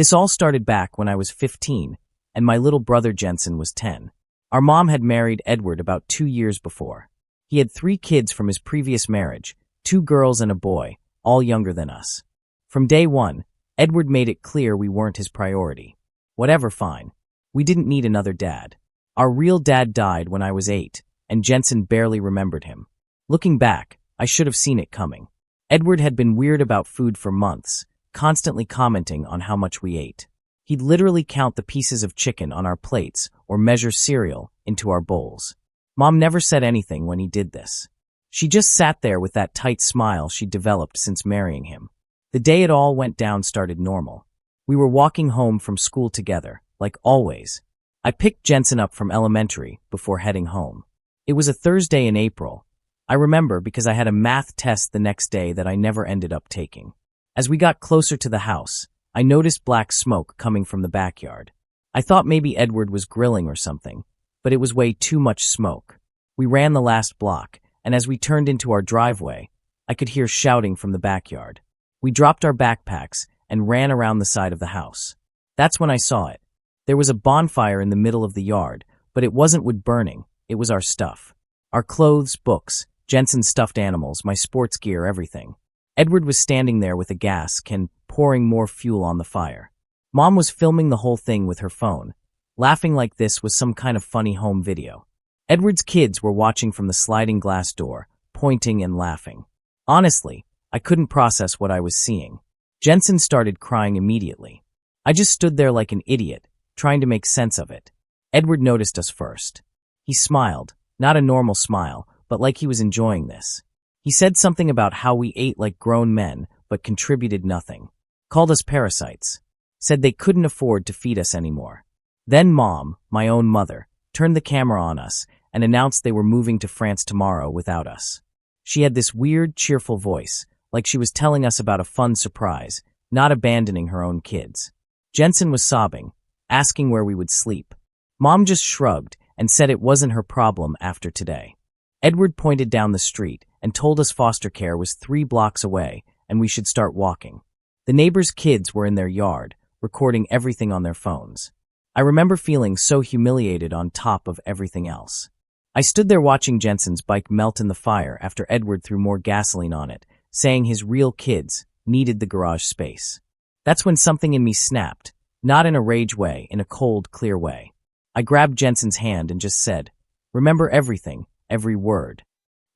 This all started back when I was 15, and my little brother Jensen was 10. Our mom had married Edward about 2 years before. He had 3 kids from his previous marriage, 2 girls and a boy, all younger than us. From day one, Edward made it clear we weren't his priority. Whatever, fine. We didn't need another dad. Our real dad died when I was 8, and Jensen barely remembered him. Looking back, I should have seen it coming. Edward had been weird about food for months, constantly commenting on how much we ate. He'd literally count the pieces of chicken on our plates or measure cereal into our bowls. Mom never said anything when he did this. She just sat there with that tight smile she'd developed since marrying him. The day it all went down started normal. We were walking home from school together, like always. I picked Jensen up from elementary before heading home. It was a Thursday in April. I remember because I had a math test the next day that I never ended up taking. As we got closer to the house, I noticed black smoke coming from the backyard. I thought maybe Edward was grilling or something, but it was way too much smoke. We ran the last block, and as we turned into our driveway, I could hear shouting from the backyard. We dropped our backpacks and ran around the side of the house. That's when I saw it. There was a bonfire in the middle of the yard, but it wasn't wood burning, it was our stuff. Our clothes, books, Jensen's stuffed animals, my sports gear, everything. Edward was standing there with a gas can, pouring more fuel on the fire. Mom was filming the whole thing with her phone, laughing like this was some kind of funny home video. Edward's kids were watching from the sliding glass door, pointing and laughing. Honestly, I couldn't process what I was seeing. Jensen started crying immediately. I just stood there like an idiot, trying to make sense of it. Edward noticed us first. He smiled, not a normal smile, but like he was enjoying this. He said something about how we ate like grown men, but contributed nothing. Called us parasites. Said they couldn't afford to feed us anymore. Then Mom, my own mother, turned the camera on us and announced they were moving to France tomorrow without us. She had this weird, cheerful voice, like she was telling us about a fun surprise, not abandoning her own kids. Jensen was sobbing, asking where we would sleep. Mom just shrugged and said it wasn't her problem after today. Edward pointed down the street and told us foster care was 3 blocks away and we should start walking. The neighbors' kids were in their yard, recording everything on their phones. I remember feeling so humiliated on top of everything else. I stood there watching Jensen's bike melt in the fire after Edward threw more gasoline on it, saying his real kids needed the garage space. That's when something in me snapped, not in a rage way, in a cold, clear way. I grabbed Jensen's hand and just said, "Remember everything, every word."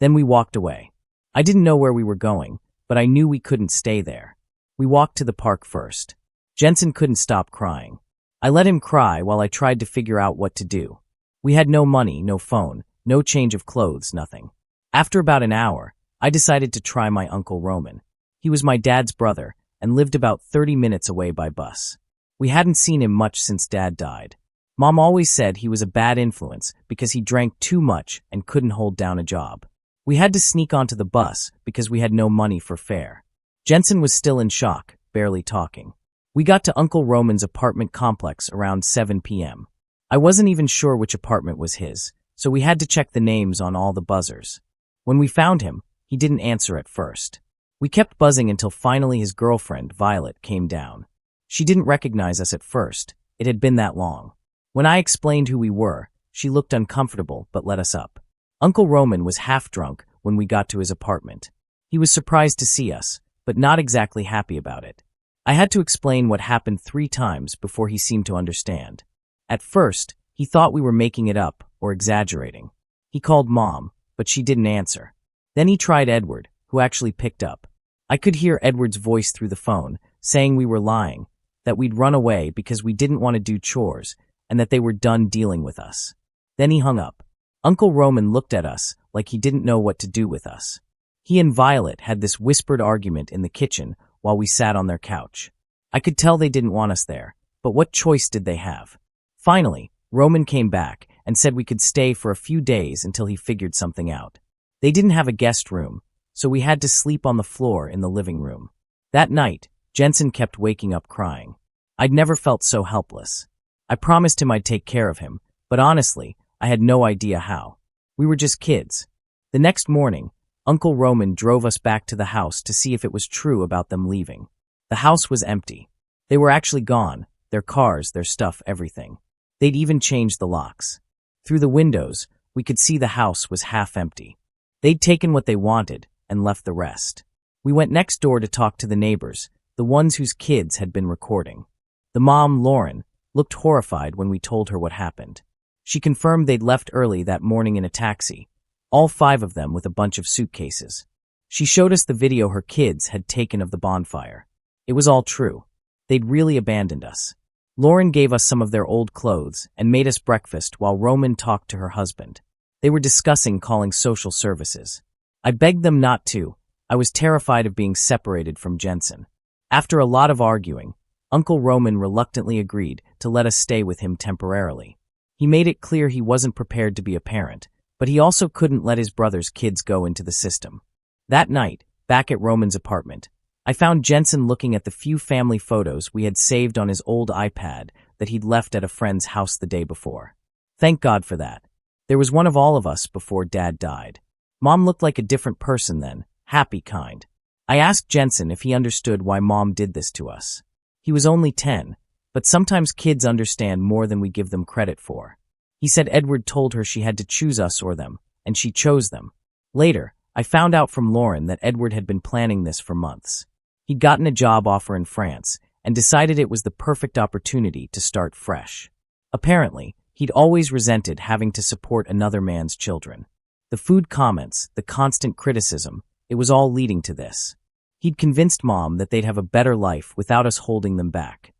Then we walked away. I didn't know where we were going, but I knew we couldn't stay there. We walked to the park first. Jensen couldn't stop crying. I let him cry while I tried to figure out what to do. We had no money, no phone, no change of clothes, nothing. After about an hour, I decided to try my Uncle Roman. He was my dad's brother and lived about 30 minutes away by bus. We hadn't seen him much since Dad died. Mom always said he was a bad influence because he drank too much and couldn't hold down a job. We had to sneak onto the bus because we had no money for fare. Jensen was still in shock, barely talking. We got to Uncle Roman's apartment complex around 7 p.m. I wasn't even sure which apartment was his, so we had to check the names on all the buzzers. When we found him, he didn't answer at first. We kept buzzing until finally his girlfriend, Violet, came down. She didn't recognize us at first. It had been that long. When I explained who we were, she looked uncomfortable but let us up. Uncle Roman was half drunk when we got to his apartment. He was surprised to see us, but not exactly happy about it. I had to explain what happened 3 times before he seemed to understand. At first, he thought we were making it up or exaggerating. He called Mom, but she didn't answer. Then he tried Edward, who actually picked up. I could hear Edward's voice through the phone, saying we were lying, that we'd run away because we didn't want to do chores, and that they were done dealing with us. Then he hung up. Uncle Roman looked at us like he didn't know what to do with us. He and Violet had this whispered argument in the kitchen while we sat on their couch. I could tell they didn't want us there, but what choice did they have? Finally, Roman came back and said we could stay for a few days until he figured something out. They didn't have a guest room, so we had to sleep on the floor in the living room. That night, Jensen kept waking up crying. I'd never felt so helpless. I promised him I'd take care of him, but honestly, I had no idea how. We were just kids. The next morning, Uncle Roman drove us back to the house to see if it was true about them leaving. The house was empty. They were actually gone, their cars, their stuff, everything. They'd even changed the locks. Through the windows, we could see the house was half empty. They'd taken what they wanted and left the rest. We went next door to talk to the neighbors, the ones whose kids had been recording. The mom, Lauren, looked horrified when we told her what happened. She confirmed they'd left early that morning in a taxi, all 5 of them with a bunch of suitcases. She showed us the video her kids had taken of the bonfire. It was all true. They'd really abandoned us. Lauren gave us some of their old clothes and made us breakfast while Roman talked to her husband. They were discussing calling social services. I begged them not to. I was terrified of being separated from Jensen. After a lot of arguing, Uncle Roman reluctantly agreed to let us stay with him temporarily. He made it clear he wasn't prepared to be a parent, but he also couldn't let his brother's kids go into the system. That night, back at Roman's apartment, I found Jensen looking at the few family photos we had saved on his old iPad that he'd left at a friend's house the day before. Thank God for that. There was one of all of us before Dad died. Mom looked like a different person then, happy kind. I asked Jensen if he understood why Mom did this to us. He was only 10, but sometimes kids understand more than we give them credit for. He said Edward told her she had to choose us or them, and she chose them. Later, I found out from Lauren that Edward had been planning this for months. He'd gotten a job offer in France and decided it was the perfect opportunity to start fresh. Apparently, he'd always resented having to support another man's children. The food comments, the constant criticism, it was all leading to this. He'd convinced Mom that they'd have a better life without us holding them back.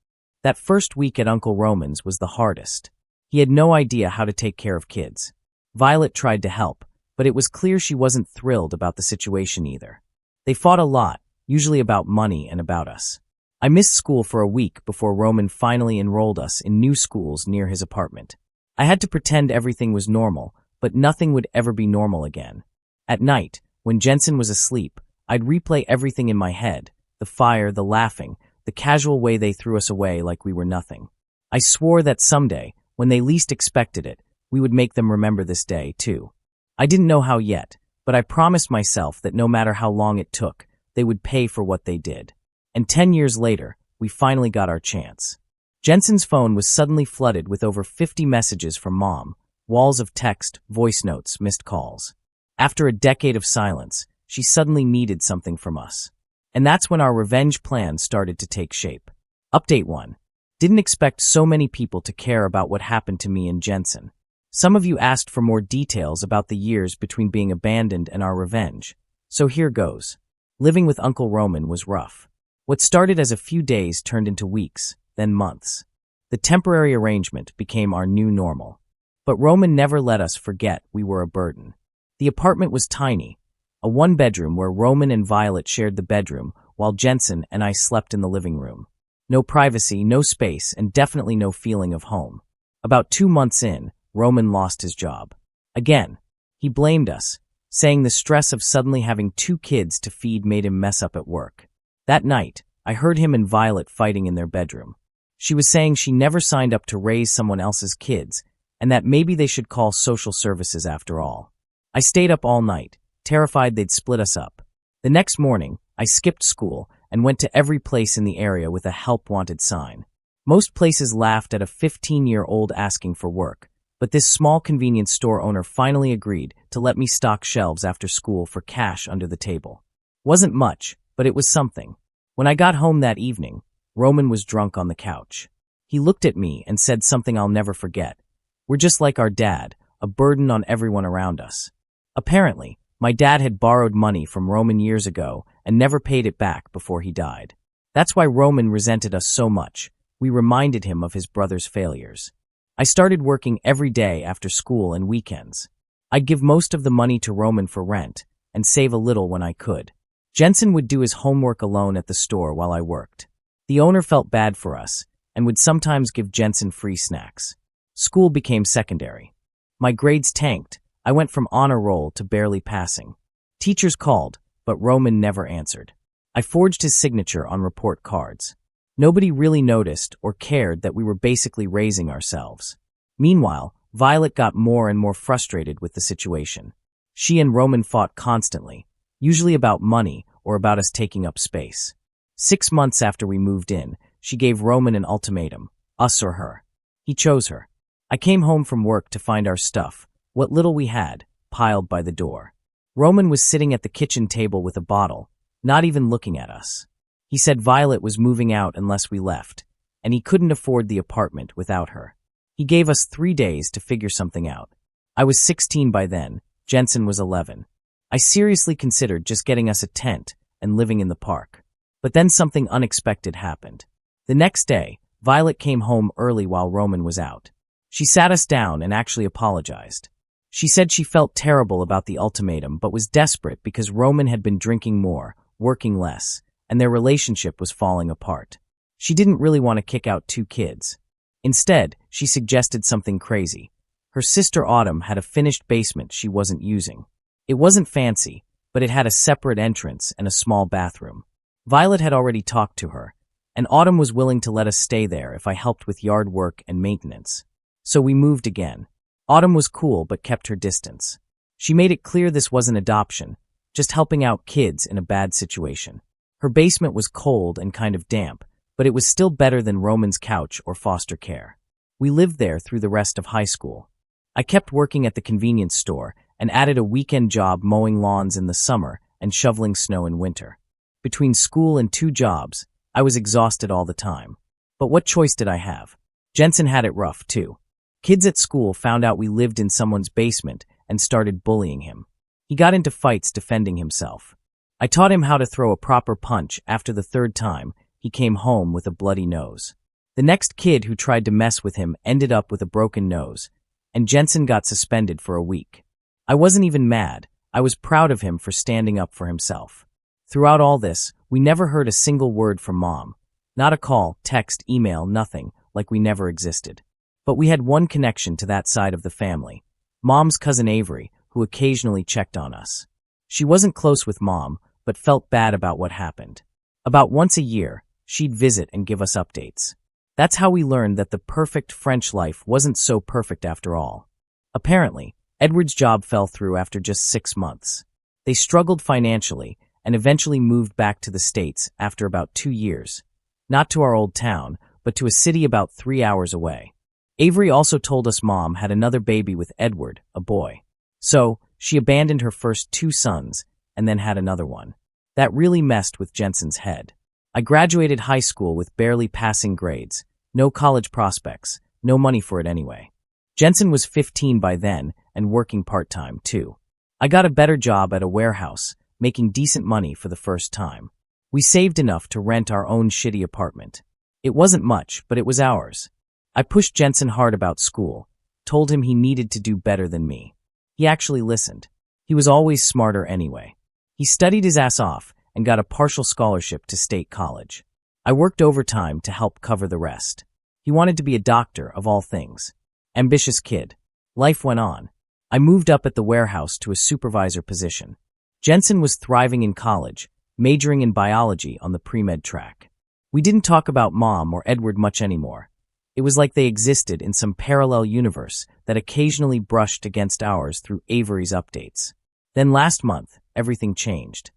That first week at Uncle Roman's was the hardest. He had no idea how to take care of kids. Violet tried to help, but it was clear she wasn't thrilled about the situation either. They fought a lot, usually about money and about us. I missed school for a week before Roman finally enrolled us in new schools near his apartment. I had to pretend everything was normal, but nothing would ever be normal again. At night, when Jensen was asleep, I'd replay everything in my head, the fire, the laughing, the casual way they threw us away like we were nothing. I swore that someday, when they least expected it, we would make them remember this day, too. I didn't know how yet, but I promised myself that no matter how long it took, they would pay for what they did. And 10 years later, we finally got our chance. Jensen's phone was suddenly flooded with over 50 messages from Mom, walls of text, voice notes, missed calls. After a decade of silence, she suddenly needed something from us. And that's when our revenge plan started to take shape. Update 1. Didn't expect so many people to care about what happened to me and Jensen. Some of you asked for more details about the years between being abandoned and our revenge. So here goes. Living with Uncle Roman was rough. What started as a few days turned into weeks, then months. The temporary arrangement became our new normal. But Roman never let us forget we were a burden. The apartment was tiny, a 1-bedroom where Roman and Violet shared the bedroom while Jensen and I slept in the living room. No privacy, no space, and definitely no feeling of home. About 2 months in, Roman lost his job. Again, he blamed us, saying the stress of suddenly having 2 kids to feed made him mess up at work. That night, I heard him and Violet fighting in their bedroom. She was saying she never signed up to raise someone else's kids, and that maybe they should call social services after all. I stayed up all night, terrified they'd split us up. The next morning, I skipped school and went to every place in the area with a help wanted sign. Most places laughed at a 15-year-old asking for work, but this small convenience store owner finally agreed to let me stock shelves after school for cash under the table. Wasn't much, but it was something. When I got home that evening, Roman was drunk on the couch. He looked at me and said something I'll never forget. We're just like our dad, a burden on everyone around us. Apparently, my dad had borrowed money from Roman years ago and never paid it back before he died. That's why Roman resented us so much. We reminded him of his brother's failures. I started working every day after school and weekends. I'd give most of the money to Roman for rent and save a little when I could. Jensen would do his homework alone at the store while I worked. The owner felt bad for us and would sometimes give Jensen free snacks. School became secondary. My grades tanked. I went from honor roll to barely passing. Teachers called, but Roman never answered. I forged his signature on report cards. Nobody really noticed or cared that we were basically raising ourselves. Meanwhile, Violet got more and more frustrated with the situation. She and Roman fought constantly, usually about money or about us taking up space. 6 months after we moved in, she gave Roman an ultimatum, us or her. He chose her. I came home from work to find our stuff, what little we had, piled by the door. Roman was sitting at the kitchen table with a bottle, not even looking at us. He said Violet was moving out unless we left, and he couldn't afford the apartment without her. He gave us 3 days to figure something out. I was 16 by then, Jensen was 11. I seriously considered just getting us a tent and living in the park. But then something unexpected happened. The next day, Violet came home early while Roman was out. She sat us down and actually apologized. She said she felt terrible about the ultimatum but was desperate because Roman had been drinking more, working less, and their relationship was falling apart. She didn't really want to kick out 2 kids. Instead, she suggested something crazy. Her sister Autumn had a finished basement she wasn't using. It wasn't fancy, but it had a separate entrance and a small bathroom. Violet had already talked to her, and Autumn was willing to let us stay there if I helped with yard work and maintenance. So we moved again. Autumn was cool but kept her distance. She made it clear this wasn't adoption, just helping out kids in a bad situation. Her basement was cold and kind of damp, but it was still better than Roman's couch or foster care. We lived there through the rest of high school. I kept working at the convenience store and added a weekend job mowing lawns in the summer and shoveling snow in winter. Between school and 2 jobs, I was exhausted all the time. But what choice did I have? Jensen had it rough, too. Kids at school found out we lived in someone's basement and started bullying him. He got into fights defending himself. I taught him how to throw a proper punch. After the 3rd time, he came home with a bloody nose. The next kid who tried to mess with him ended up with a broken nose, and Jensen got suspended for a week. I wasn't even mad. I was proud of him for standing up for himself. Throughout all this, we never heard a single word from Mom. Not a call, text, email, nothing, like we never existed. But we had one connection to that side of the family. Mom's cousin Avery, who occasionally checked on us. She wasn't close with Mom, but felt bad about what happened. About once a year, she'd visit and give us updates. That's how we learned that the perfect French life wasn't so perfect after all. Apparently, Edward's job fell through after just 6 months. They struggled financially and eventually moved back to the States after about 2 years. Not to our old town, but to a city about 3 hours away. Avery also told us Mom had another baby with Edward, a boy. So, she abandoned her first 2 sons and then had another one. That really messed with Jensen's head. I graduated high school with barely passing grades, no college prospects, no money for it anyway. Jensen was 15 by then and working part-time too. I got a better job at a warehouse, making decent money for the first time. We saved enough to rent our own shitty apartment. It wasn't much, but it was ours. I pushed Jensen hard about school, told him he needed to do better than me. He actually listened. He was always smarter anyway. He studied his ass off and got a partial scholarship to state college. I worked overtime to help cover the rest. He wanted to be a doctor, of all things. Ambitious kid. Life went on. I moved up at the warehouse to a supervisor position. Jensen was thriving in college, majoring in biology on the pre-med track. We didn't talk about Mom or Edward much anymore. It was like they existed in some parallel universe that occasionally brushed against ours through Avery's updates. Then last month, everything changed.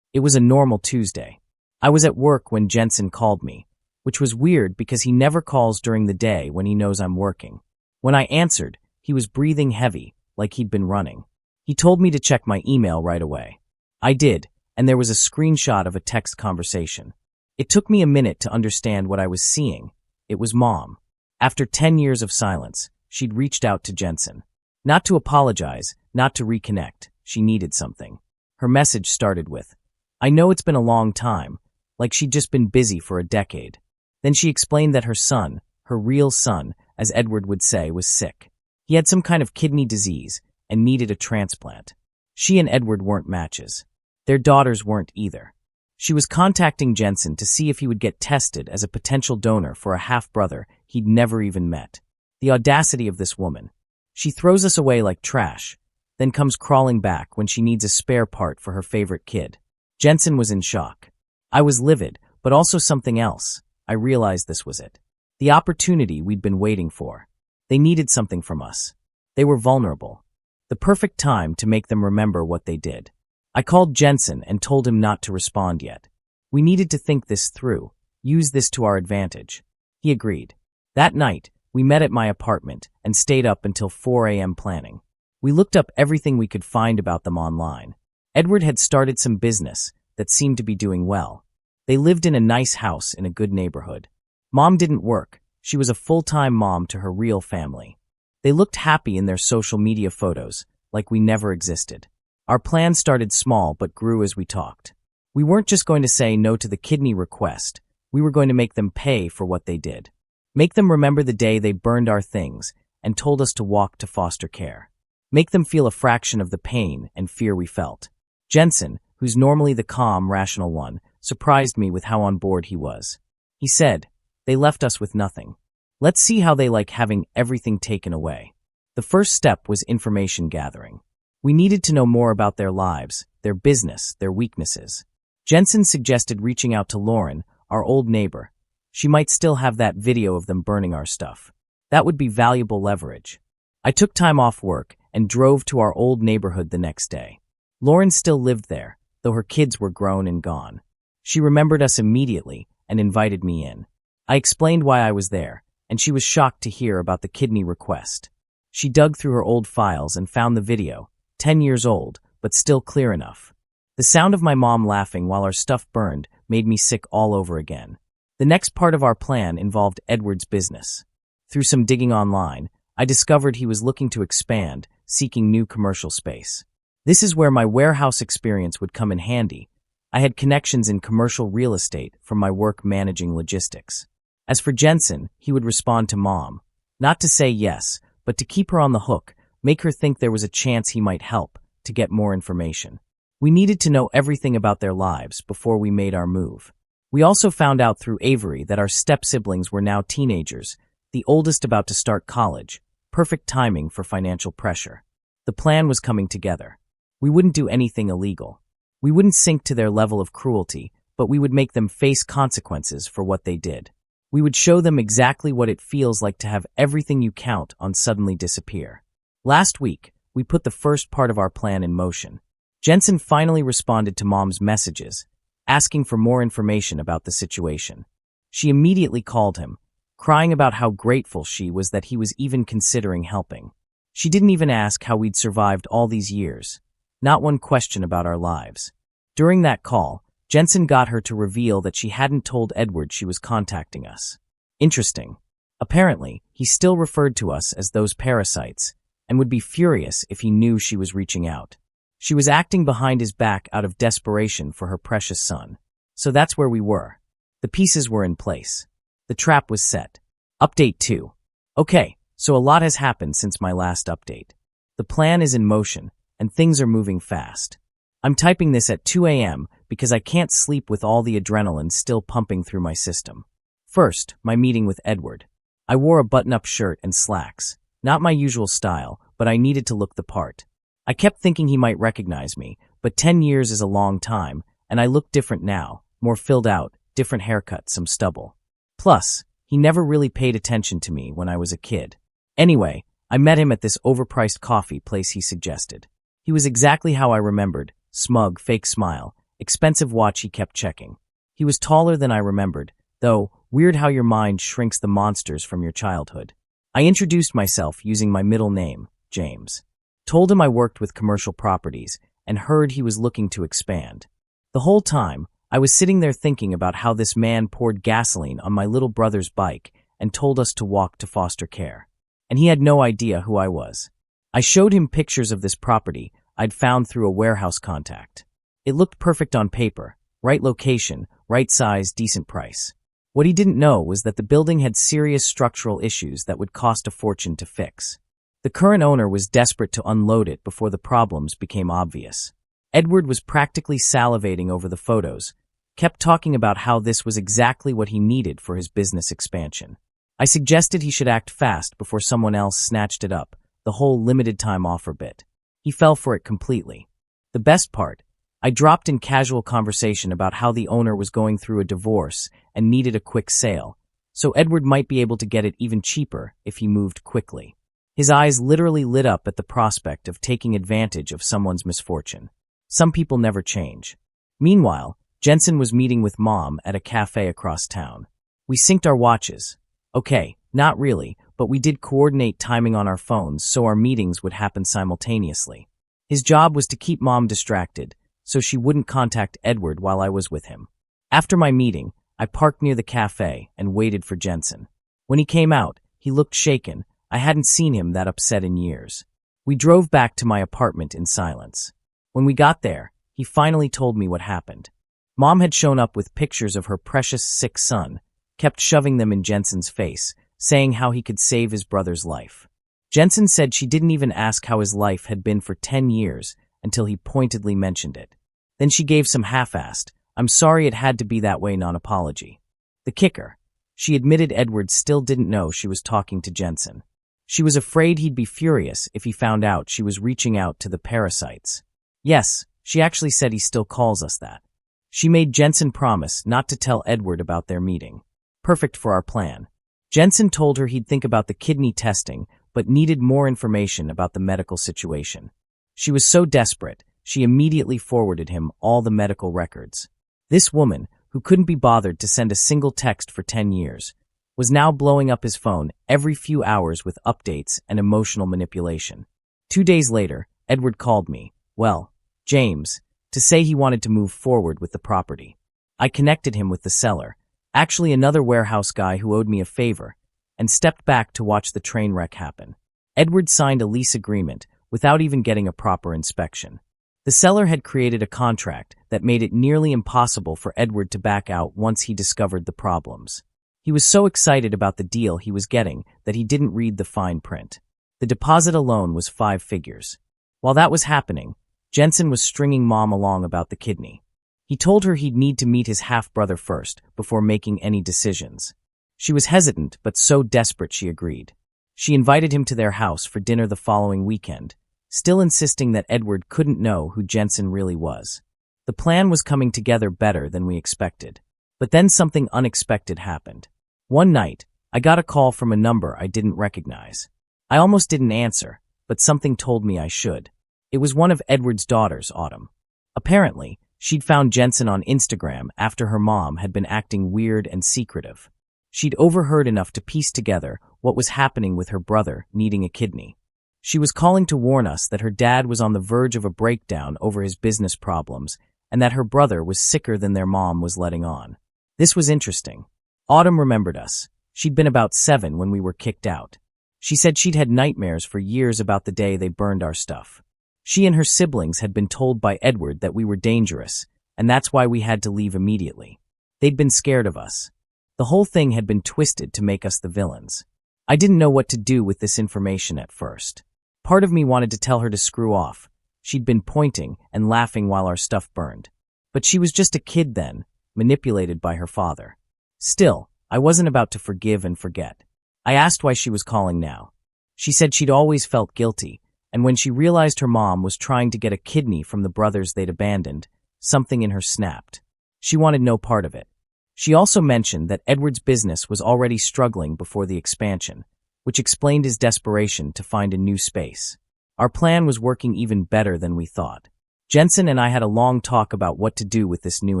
It was a normal Tuesday. I was at work when Jensen called me, which was weird because he never calls during the day when he knows I'm working. When I answered, he was breathing heavy, like he'd been running. He told me to check my email right away. I did, and there was a screenshot of a text conversation. It took me a minute to understand what I was seeing. It was Mom. After 10 years of silence, she'd reached out to Jensen. Not to apologize, not to reconnect. She needed something. Her message started with, "I know it's been a long time," like she'd just been busy for a decade. Then she explained that her son, her real son, as Edward would say, was sick. He had some kind of kidney disease and needed a transplant. She and Edward weren't matches. Their daughters weren't either. She was contacting Jensen to see if he would get tested as a potential donor for a half-brother he'd never even met. The audacity of this woman. She throws us away like trash, then comes crawling back when she needs a spare part for her favorite kid. Jensen was in shock. I was livid, but also something else. I realized this was it. The opportunity we'd been waiting for. They needed something from us. They were vulnerable. The perfect time to make them remember what they did. I called Jensen and told him not to respond yet. We needed to think this through. Use this to our advantage." He agreed. That night, we met at my apartment and stayed up until 4 a.m. planning. We looked up everything we could find about them online. Edward had started some business that seemed to be doing well. They lived in a nice house in a good neighborhood. Mom didn't work. She was a full-time mom to her real family. They looked happy in their social media photos, like we never existed. Our plan started small but grew as we talked. We weren't just going to say no to the kidney request. We were going to make them pay for what they did. Make them remember the day they burned our things and told us to walk to foster care. Make them feel a fraction of the pain and fear we felt. Jensen, who's normally the calm, rational one, surprised me with how on board he was. He said, "They left us with nothing. Let's see how they like having everything taken away." The first step was information gathering. We needed to know more about their lives, their business, their weaknesses. Jensen suggested reaching out to Lauren, our old neighbor. She might still have that video of them burning our stuff. That would be valuable leverage. I took time off work and drove to our old neighborhood the next day. Lauren still lived there, though her kids were grown and gone. She remembered us immediately and invited me in. I explained why I was there, and she was shocked to hear about the kidney request. She dug through her old files and found the video, 10 years old, but still clear enough. The sound of my mom laughing while our stuff burned made me sick all over again. The next part of our plan involved Edward's business. Through some digging online, I discovered he was looking to expand, seeking new commercial space. This is where my warehouse experience would come in handy. I had connections in commercial real estate from my work managing logistics. As for Jensen, he would respond to Mom. Not to say yes, but to keep her on the hook, make her think there was a chance he might help, to get more information. We needed to know everything about their lives before we made our move. We also found out through Avery that our step-siblings were now teenagers, the oldest about to start college. Perfect timing for financial pressure. The plan was coming together. We wouldn't do anything illegal. We wouldn't sink to their level of cruelty, but we would make them face consequences for what they did. We would show them exactly what it feels like to have everything you count on suddenly disappear. Last week, we put the first part of our plan in motion. Jensen finally responded to Mom's messages, asking for more information about the situation. She immediately called him, crying about how grateful she was that he was even considering helping. She didn't even ask how we'd survived all these years. Not one question about our lives. During that call, Jensen got her to reveal that she hadn't told Edward she was contacting us. Interesting. Apparently, he still referred to us as those parasites, and would be furious if he knew she was reaching out. She was acting behind his back out of desperation for her precious son. So that's where we were. The pieces were in place. The trap was set. Update 2. Okay, so a lot has happened since my last update. The plan is in motion, and things are moving fast. I'm typing this at 2 a.m. because I can't sleep with all the adrenaline still pumping through my system. First, my meeting with Edward. I wore a button-up shirt and slacks. Not my usual style, but I needed to look the part. I kept thinking he might recognize me, but 10 years is a long time, and I look different now, more filled out, different haircut, some stubble. Plus, he never really paid attention to me when I was a kid. Anyway, I met him at this overpriced coffee place he suggested. He was exactly how I remembered, smug, fake smile, expensive watch he kept checking. He was taller than I remembered, though, weird how your mind shrinks the monsters from your childhood. I introduced myself using my middle name, James. Told him I worked with commercial properties and heard he was looking to expand. The whole time, I was sitting there thinking about how this man poured gasoline on my little brother's bike and told us to walk to foster care. And he had no idea who I was. I showed him pictures of this property I'd found through a warehouse contact. It looked perfect on paper, right location, right size, decent price. What he didn't know was that the building had serious structural issues that would cost a fortune to fix. The current owner was desperate to unload it before the problems became obvious. Edward was practically salivating over the photos, kept talking about how this was exactly what he needed for his business expansion. I suggested he should act fast before someone else snatched it up, the whole limited time offer bit. He fell for it completely. The best part, I dropped in casual conversation about how the owner was going through a divorce and needed a quick sale, so Edward might be able to get it even cheaper if he moved quickly. His eyes literally lit up at the prospect of taking advantage of someone's misfortune. Some people never change. Meanwhile, Jensen was meeting with Mom at a cafe across town. We synced our watches. Okay, not really, but we did coordinate timing on our phones so our meetings would happen simultaneously. His job was to keep Mom distracted, so she wouldn't contact Edward while I was with him. After my meeting, I parked near the cafe and waited for Jensen. When he came out, he looked shaken. I hadn't seen him that upset in years. We drove back to my apartment in silence. When we got there, he finally told me what happened. Mom had shown up with pictures of her precious sick son, kept shoving them in Jensen's face, saying how he could save his brother's life. Jensen said she didn't even ask how his life had been for 10 years until he pointedly mentioned it. Then she gave some half-assed, "I'm sorry it had to be that way" non-apology. The kicker, she admitted Edward still didn't know she was talking to Jensen. She was afraid he'd be furious if he found out she was reaching out to the parasites. Yes, she actually said he still calls us that. She made Jensen promise not to tell Edward about their meeting. Perfect for our plan. Jensen told her he'd think about the kidney testing, but needed more information about the medical situation. She was so desperate, she immediately forwarded him all the medical records. This woman, who couldn't be bothered to send a single text for 10 years, was now blowing up his phone every few hours with updates and emotional manipulation. 2 days later, Edward called me, well, James, to say he wanted to move forward with the property. I connected him with the seller, actually another warehouse guy who owed me a favor, and stepped back to watch the train wreck happen. Edward signed a lease agreement without even getting a proper inspection. The seller had created a contract that made it nearly impossible for Edward to back out once he discovered the problems. He was so excited about the deal he was getting that he didn't read the fine print. The deposit alone was 5 figures. While that was happening, Jensen was stringing Mom along about the kidney. He told her he'd need to meet his half-brother first before making any decisions. She was hesitant, but so desperate she agreed. She invited him to their house for dinner the following weekend, still insisting that Edward couldn't know who Jensen really was. The plan was coming together better than we expected. But then something unexpected happened. One night, I got a call from a number I didn't recognize. I almost didn't answer, but something told me I should. It was one of Edward's daughters, Autumn. Apparently, she'd found Jensen on Instagram after her mom had been acting weird and secretive. She'd overheard enough to piece together what was happening with her brother needing a kidney. She was calling to warn us that her dad was on the verge of a breakdown over his business problems and that her brother was sicker than their mom was letting on. This was interesting. Autumn remembered us. She'd been about 7 when we were kicked out. She said she'd had nightmares for years about the day they burned our stuff. She and her siblings had been told by Edward that we were dangerous, and that's why we had to leave immediately. They'd been scared of us. The whole thing had been twisted to make us the villains. I didn't know what to do with this information at first. Part of me wanted to tell her to screw off. She'd been pointing and laughing while our stuff burned. But she was just a kid then, manipulated by her father. Still, I wasn't about to forgive and forget. I asked why she was calling now. She said she'd always felt guilty, and when she realized her mom was trying to get a kidney from the brothers they'd abandoned, something in her snapped. She wanted no part of it. She also mentioned that Edward's business was already struggling before the expansion, which explained his desperation to find a new space. Our plan was working even better than we thought. Jensen and I had a long talk about what to do with this new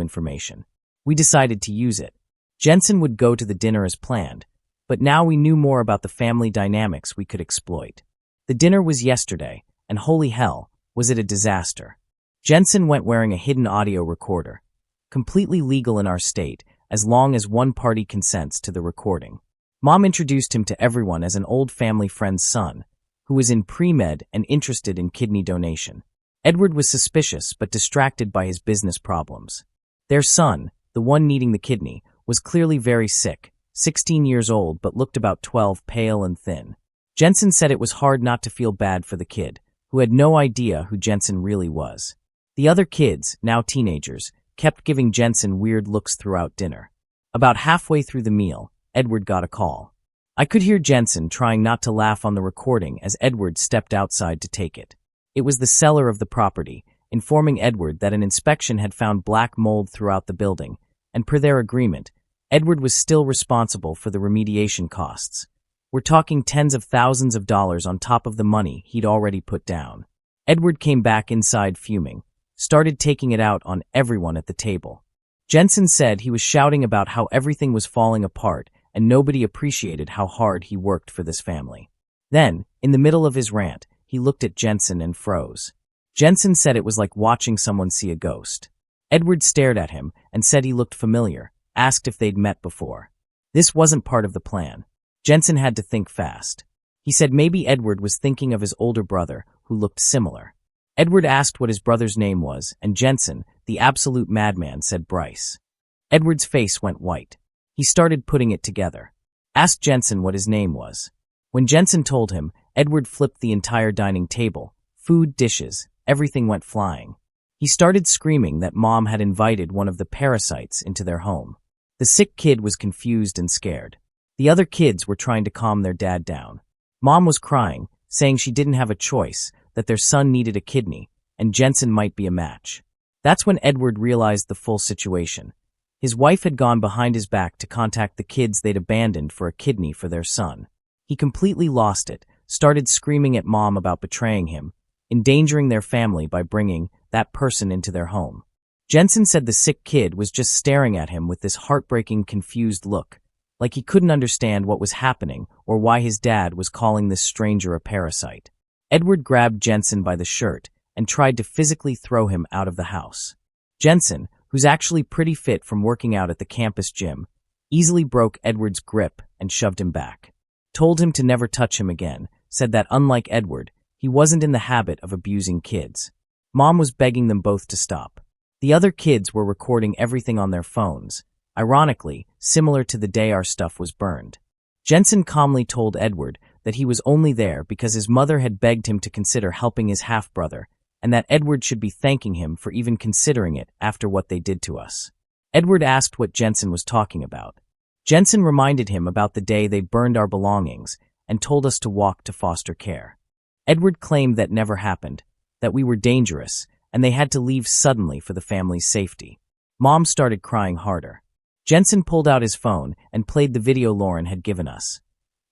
information. We decided to use it. Jensen would go to the dinner as planned, but now we knew more about the family dynamics we could exploit. The dinner was yesterday, and holy hell, was it a disaster. Jensen went wearing a hidden audio recorder, completely legal in our state, as long as one party consents to the recording. Mom introduced him to everyone as an old family friend's son, who was in pre-med and interested in kidney donation. Edward was suspicious but distracted by his business problems. Their son, the one needing the kidney, was clearly very sick, 16 years old but looked about 12, pale and thin. Jensen said it was hard not to feel bad for the kid, who had no idea who Jensen really was. The other kids, now teenagers, kept giving Jensen weird looks throughout dinner. About halfway through the meal, Edward got a call. I could hear Jensen trying not to laugh on the recording as Edward stepped outside to take it. It was the seller of the property, informing Edward that an inspection had found black mold throughout the building, and per their agreement, Edward was still responsible for the remediation costs. We're talking tens of thousands of dollars on top of the money he'd already put down. Edward came back inside fuming, started taking it out on everyone at the table. Jensen said he was shouting about how everything was falling apart and nobody appreciated how hard he worked for this family. Then, in the middle of his rant, he looked at Jensen and froze. Jensen said it was like watching someone see a ghost. Edward stared at him and said he looked familiar, asked if they'd met before. This wasn't part of the plan. Jensen had to think fast. He said maybe Edward was thinking of his older brother, who looked similar. Edward asked what his brother's name was, and Jensen, the absolute madman, said Bryce. Edward's face went white. He started putting it together. Asked Jensen what his name was. When Jensen told him, Edward flipped the entire dining table. Food, dishes, everything went flying. He started screaming that Mom had invited one of the parasites into their home. The sick kid was confused and scared. The other kids were trying to calm their dad down. Mom was crying, saying she didn't have a choice, that their son needed a kidney, and Jensen might be a match. That's when Edward realized the full situation. His wife had gone behind his back to contact the kids they'd abandoned for a kidney for their son. He completely lost it, started screaming at Mom about betraying him, endangering their family by bringing that person into their home. Jensen said the sick kid was just staring at him with this heartbreaking, confused look, like he couldn't understand what was happening or why his dad was calling this stranger a parasite. Edward grabbed Jensen by the shirt and tried to physically throw him out of the house. Jensen, who's actually pretty fit from working out at the campus gym, easily broke Edward's grip and shoved him back. Told him to never touch him again, said that unlike Edward, he wasn't in the habit of abusing kids. Mom was begging them both to stop. The other kids were recording everything on their phones, ironically, similar to the day our stuff was burned. Jensen calmly told Edward that he was only there because his mother had begged him to consider helping his half-brother, and that Edward should be thanking him for even considering it after what they did to us. Edward asked what Jensen was talking about. Jensen reminded him about the day they burned our belongings and told us to walk to foster care. Edward claimed that never happened, that we were dangerous, and they had to leave suddenly for the family's safety. Mom started crying harder. Jensen pulled out his phone and played the video Lauren had given us.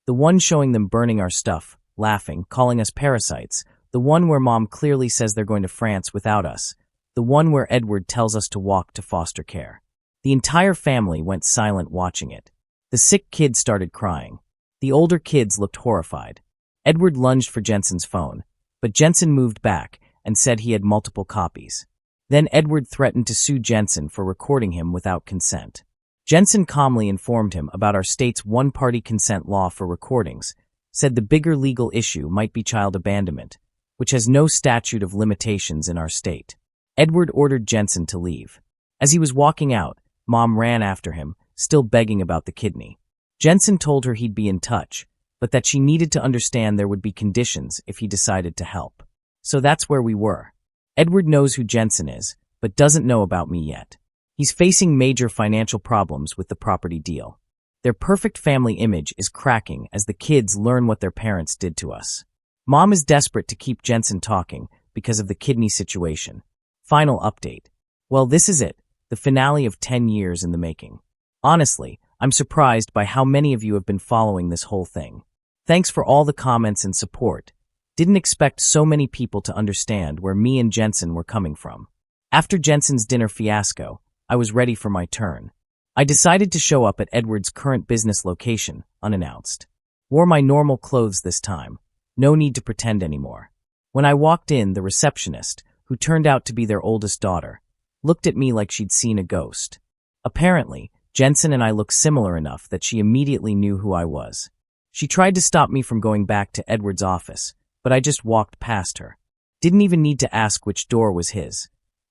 The one showing them burning our stuff, laughing, calling us parasites, the one where Mom clearly says they're going to France without us, the one where Edward tells us to walk to foster care. The entire family went silent watching it. The sick kid started crying. The older kids looked horrified. Edward lunged for Jensen's phone, but Jensen moved back and said he had multiple copies. Then Edward threatened to sue Jensen for recording him without consent. Jensen calmly informed him about our state's one-party consent law for recordings, said the bigger legal issue might be child abandonment, which has no statute of limitations in our state. Edward ordered Jensen to leave. As he was walking out, Mom ran after him, still begging about the kidney. Jensen told her he'd be in touch, but that she needed to understand there would be conditions if he decided to help. So that's where we were. Edward knows who Jensen is, but doesn't know about me yet. He's facing major financial problems with the property deal. Their perfect family image is cracking as the kids learn what their parents did to us. Mom is desperate to keep Jensen talking because of the kidney situation. Final update. Well, this is it, the finale of 10 years in the making. Honestly, I'm surprised by how many of you have been following this whole thing. Thanks for all the comments and support. Didn't expect so many people to understand where me and Jensen were coming from. After Jensen's dinner fiasco, I was ready for my turn. I decided to show up at Edward's current business location, unannounced. Wore my normal clothes this time. No need to pretend anymore. When I walked in, the receptionist, who turned out to be their oldest daughter, looked at me like she'd seen a ghost. Apparently, Jensen and I looked similar enough that she immediately knew who I was. She tried to stop me from going back to Edward's office, but I just walked past her. Didn't even need to ask which door was his.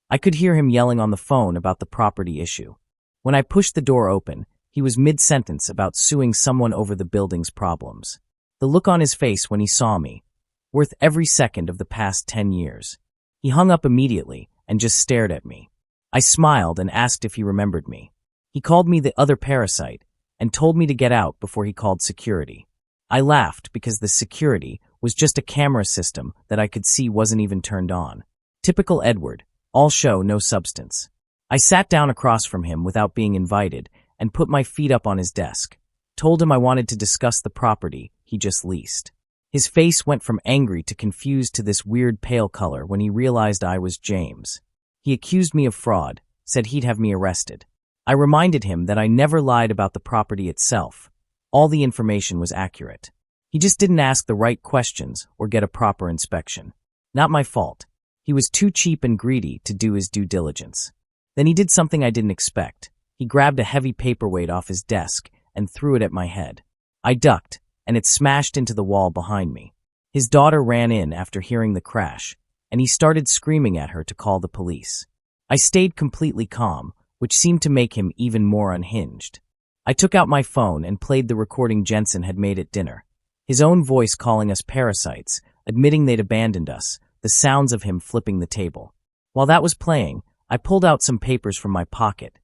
I could hear him yelling on the phone about the property issue. When I pushed the door open, he was mid-sentence about suing someone over the building's problems. The look on his face when he saw me, worth every second of the past 10 years. He hung up immediately and just stared at me. I smiled and asked if he remembered me. He called me the other parasite and told me to get out before he called security. I laughed because the security was just a camera system that I could see wasn't even turned on. Typical Edward, all show, no substance. I sat down across from him without being invited and put my feet up on his desk. Told him I wanted to discuss the property he just leased. His face went from angry to confused to this weird pale color when he realized I was James. He accused me of fraud, said he'd have me arrested. I reminded him that I never lied about the property itself. All the information was accurate. He just didn't ask the right questions or get a proper inspection. Not my fault. He was too cheap and greedy to do his due diligence. Then he did something I didn't expect. He grabbed a heavy paperweight off his desk and threw it at my head. I ducked, and it smashed into the wall behind me. His daughter ran in after hearing the crash, and he started screaming at her to call the police. I stayed completely calm, which seemed to make him even more unhinged. I took out my phone and played the recording Jensen had made at dinner. His own voice calling us parasites, admitting they'd abandoned us, the sounds of him flipping the table. While that was playing, I pulled out some papers from my pocket,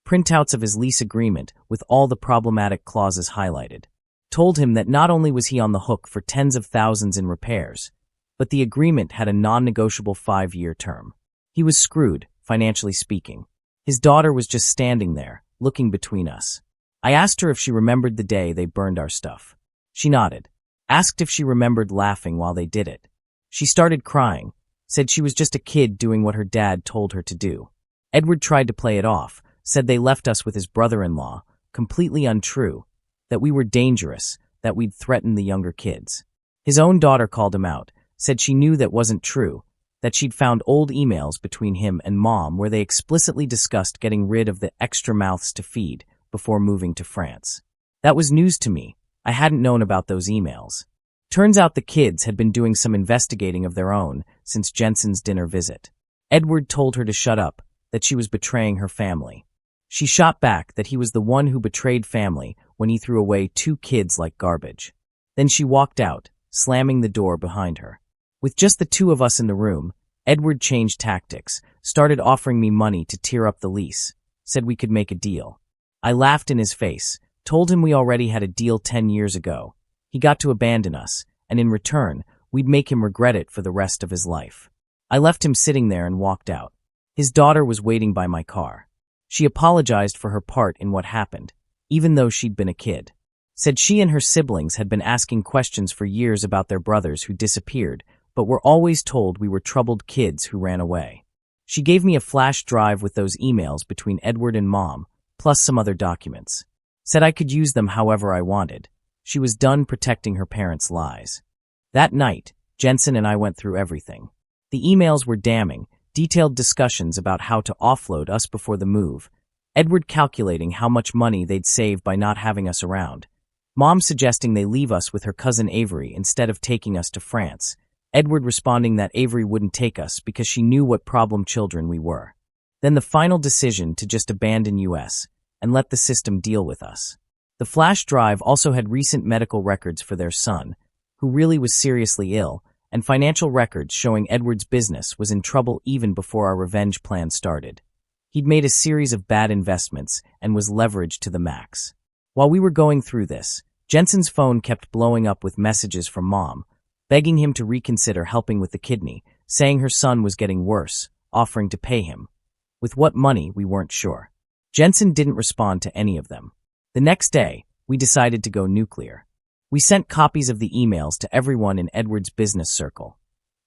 printouts of his lease agreement with all the problematic clauses highlighted. Told him that not only was he on the hook for tens of thousands in repairs, but the agreement had a non-negotiable 5-year term. He was screwed, financially speaking. His daughter was just standing there, looking between us. I asked her if she remembered the day they burned our stuff. She nodded. Asked if she remembered laughing while they did it. She started crying, said she was just a kid doing what her dad told her to do. Edward tried to play it off, said they left us with his brother-in-law, completely untrue, that we were dangerous, that we'd threatened the younger kids. His own daughter called him out, said she knew that wasn't true, that she'd found old emails between him and Mom where they explicitly discussed getting rid of the extra mouths to feed before moving to France. That was news to me. I hadn't known about those emails. Turns out the kids had been doing some investigating of their own since Jensen's dinner visit. Edward told her to shut up, that she was betraying her family. She shot back that he was the one who betrayed family when he threw away 2 kids like garbage. Then she walked out, slamming the door behind her. With just the 2 of us in the room, Edward changed tactics, started offering me money to tear up the lease, said we could make a deal. I laughed in his face, told him we already had a deal 10 years ago. He got to abandon us, and in return, we'd make him regret it for the rest of his life. I left him sitting there and walked out. His daughter was waiting by my car. She apologized for her part in what happened, even though she'd been a kid. Said she and her siblings had been asking questions for years about their brothers who disappeared, but were always told we were troubled kids who ran away. She gave me a flash drive with those emails between Edward and Mom, plus some other documents. Said I could use them however I wanted. She was done protecting her parents' lies. That night, Jensen and I went through everything. The emails were damning, detailed discussions about how to offload us before the move, Edward calculating how much money they'd save by not having us around, Mom suggesting they leave us with her cousin Avery instead of taking us to France, Edward responding that Avery wouldn't take us because she knew what problem children we were. Then the final decision to just abandon us and let the system deal with us. The flash drive also had recent medical records for their son, who really was seriously ill, and financial records showing Edward's business was in trouble even before our revenge plan started. He'd made a series of bad investments and was leveraged to the max. While we were going through this, Jensen's phone kept blowing up with messages from Mom, begging him to reconsider helping with the kidney, saying her son was getting worse, offering to pay him. With what money, we weren't sure. Jensen didn't respond to any of them. The next day, we decided to go nuclear. We sent copies of the emails to everyone in Edward's business circle.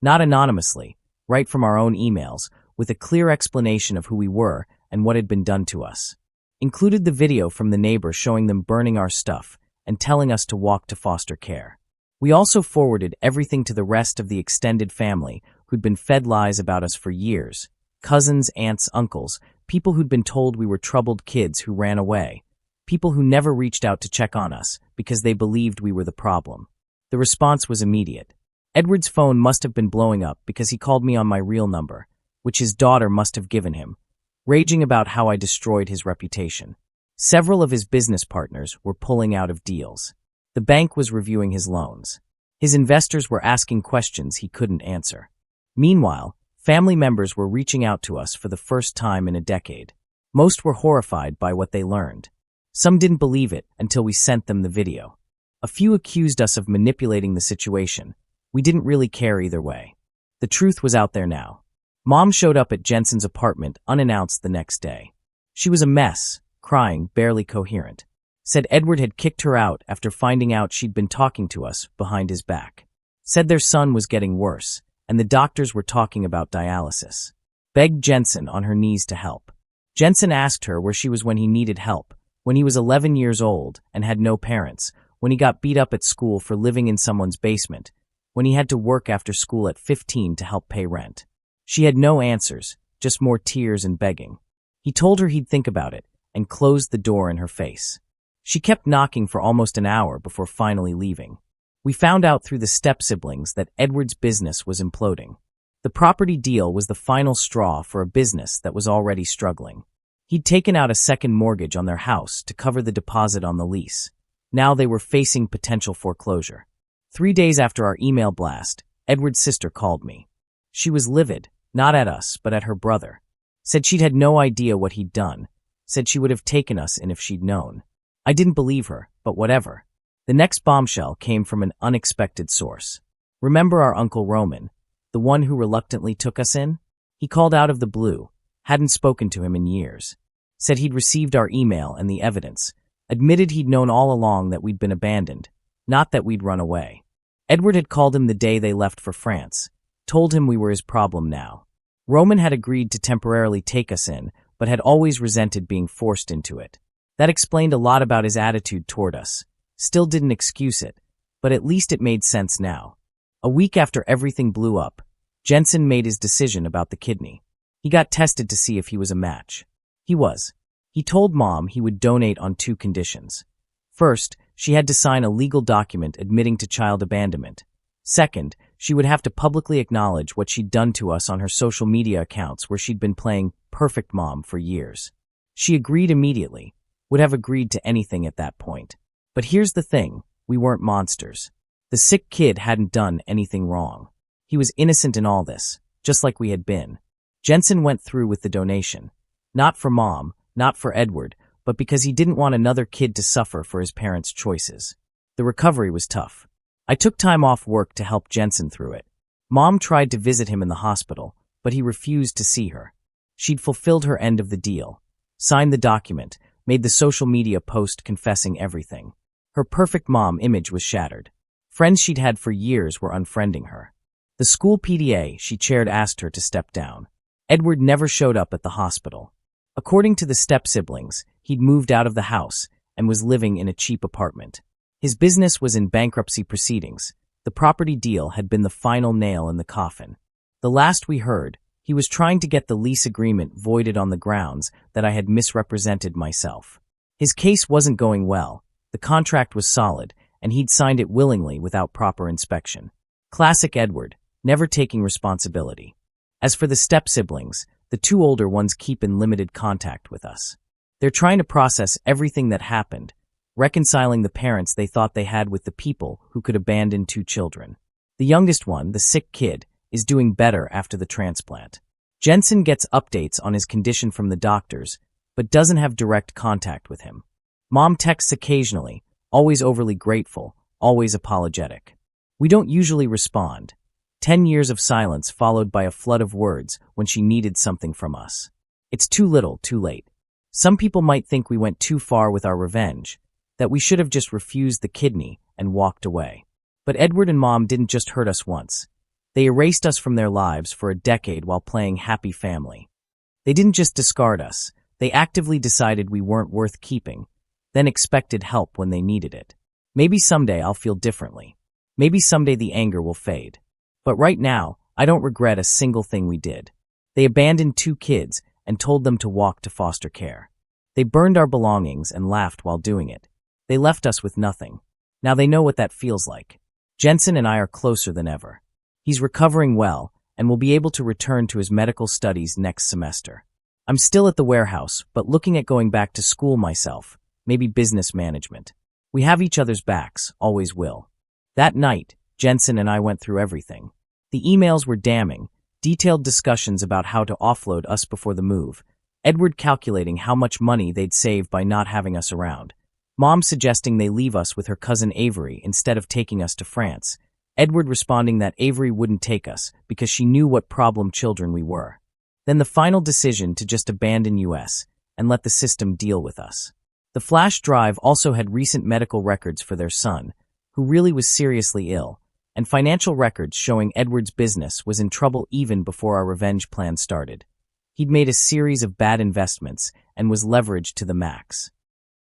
Not anonymously, right from our own emails, with a clear explanation of who we were and what had been done to us. Included the video from the neighbor showing them burning our stuff and telling us to walk to foster care. We also forwarded everything to the rest of the extended family who'd been fed lies about us for years. Cousins, aunts, uncles, people who'd been told we were troubled kids who ran away. People who never reached out to check on us because they believed we were the problem. The response was immediate. Edward's phone must have been blowing up because he called me on my real number, which his daughter must have given him, raging about how I destroyed his reputation. Several of his business partners were pulling out of deals. The bank was reviewing his loans. His investors were asking questions he couldn't answer. Meanwhile, family members were reaching out to us for the first time in a decade. Most were horrified by what they learned. Some didn't believe it until we sent them the video. A few accused us of manipulating the situation. We didn't really care either way. The truth was out there now. Mom showed up at Jensen's apartment unannounced the next day. She was a mess, crying, barely coherent. Said Edward had kicked her out after finding out she'd been talking to us behind his back. Said their son was getting worse, and the doctors were talking about dialysis. Begged Jensen on her knees to help. Jensen asked her where she was when he needed help, when he was 11 years old and had no parents, when he got beat up at school for living in someone's basement, when he had to work after school at 15 to help pay rent. She had no answers, just more tears and begging. He told her he'd think about it and closed the door in her face. She kept knocking for almost an hour before finally leaving. We found out through the step-siblings that Edward's business was imploding. The property deal was the final straw for a business that was already struggling. He'd taken out a second mortgage on their house to cover the deposit on the lease. Now they were facing potential foreclosure. 3 days after our email blast, Edward's sister called me. She was livid, not at us, but at her brother. Said she'd had no idea what he'd done. Said she would have taken us in if she'd known. I didn't believe her, but whatever. The next bombshell came from an unexpected source. Remember our Uncle Roman, the one who reluctantly took us in? He called out of the blue, hadn't spoken to him in years. Said he'd received our email and the evidence. Admitted he'd known all along that we'd been abandoned, not that we'd run away. Edward had called him the day they left for France, told him we were his problem now. Roman had agreed to temporarily take us in, but had always resented being forced into it. That explained a lot about his attitude toward us. Still didn't excuse it, but at least it made sense now. A week after everything blew up, Jensen made his decision about the kidney. He got tested to see if he was a match. He was. He told Mom he would donate on 2 conditions. First, she had to sign a legal document admitting to child abandonment. Second, she would have to publicly acknowledge what she'd done to us on her social media accounts where she'd been playing perfect mom for years. She agreed immediately, would have agreed to anything at that point. But here's the thing, we weren't monsters. The sick kid hadn't done anything wrong. He was innocent in all this, just like we had been. Jensen went through with the donation. Not for Mom, not for Edward, but because he didn't want another kid to suffer for his parents' choices. The recovery was tough. I took time off work to help Jensen through it. Mom tried to visit him in the hospital, but he refused to see her. She'd fulfilled her end of the deal, signed the document, made the social media post confessing everything. Her perfect mom image was shattered. Friends she'd had for years were unfriending her. The school PTA she chaired asked her to step down. Edward never showed up at the hospital. According to the step-siblings, he'd moved out of the house and was living in a cheap apartment. His business was in bankruptcy proceedings. The property deal had been the final nail in the coffin. The last we heard, he was trying to get the lease agreement voided on the grounds that I had misrepresented myself. His case wasn't going well. The contract was solid, and he'd signed it willingly without proper inspection. Classic Edward, never taking responsibility. As for the step-siblings, the 2 older ones keep in limited contact with us. They're trying to process everything that happened, reconciling the parents they thought they had with the people who could abandon 2 children. The youngest one, the sick kid, is doing better after the transplant. Jensen gets updates on his condition from the doctors, but doesn't have direct contact with him. Mom texts occasionally, always overly grateful, always apologetic. We don't usually respond. 10 years of silence followed by a flood of words when she needed something from us. It's too little, too late. Some people might think we went too far with our revenge, that we should have just refused the kidney and walked away. But Edward and Mom didn't just hurt us once. They erased us from their lives for a decade while playing happy family. They didn't just discard us. They actively decided we weren't worth keeping, then expected help when they needed it. Maybe someday I'll feel differently. Maybe someday the anger will fade. But right now, I don't regret a single thing we did. They abandoned 2 kids and told them to walk to foster care. They burned our belongings and laughed while doing it. They left us with nothing. Now they know what that feels like. Jensen and I are closer than ever. He's recovering well and will be able to return to his medical studies next semester. I'm still at the warehouse, but looking at going back to school myself, maybe business management. We have each other's backs, always will. That night, Jensen and I went through everything. The emails were damning, detailed discussions about how to offload us before the move, Edward calculating how much money they'd save by not having us around, Mom suggesting they leave us with her cousin Avery instead of taking us to France, Edward responding that Avery wouldn't take us because she knew what problem children we were. Then the final decision to just abandon us and let the system deal with us. The flash drive also had recent medical records for their son, who really was seriously ill, and financial records showing Edward's business was in trouble even before our revenge plan started. He'd made a series of bad investments and was leveraged to the max.